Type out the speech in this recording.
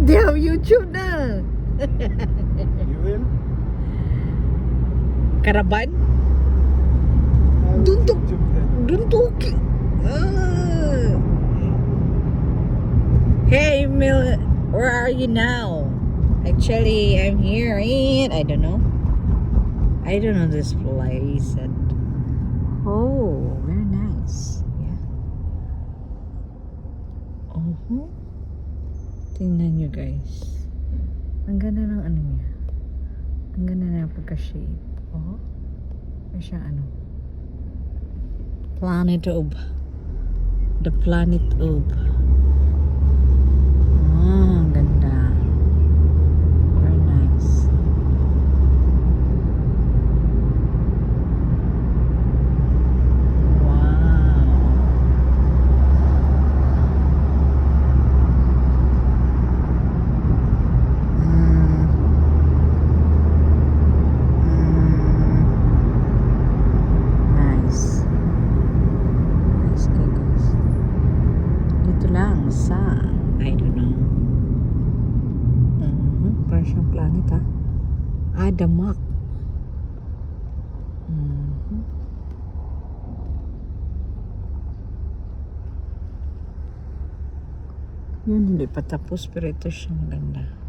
They have YouTube na. You will? Karaban? I will Don't talk. YouTube then. Don't talk. Hey, Mil, where are you now? Actually, I'm here in, I don't know this place. Oh, very nice. Yeah. Oh, tingnan nyo guys. Ang ganda ng ano niya. Ang ganda na pagka-shape. Oh, may siyang ano. Planet Orb. The Planet Orb. Ah, ang ganda. Very nice. Sa, I don't know. Parang siyang planet ha. Damak. Yun, hindi pa tapos pero ito siya maganda.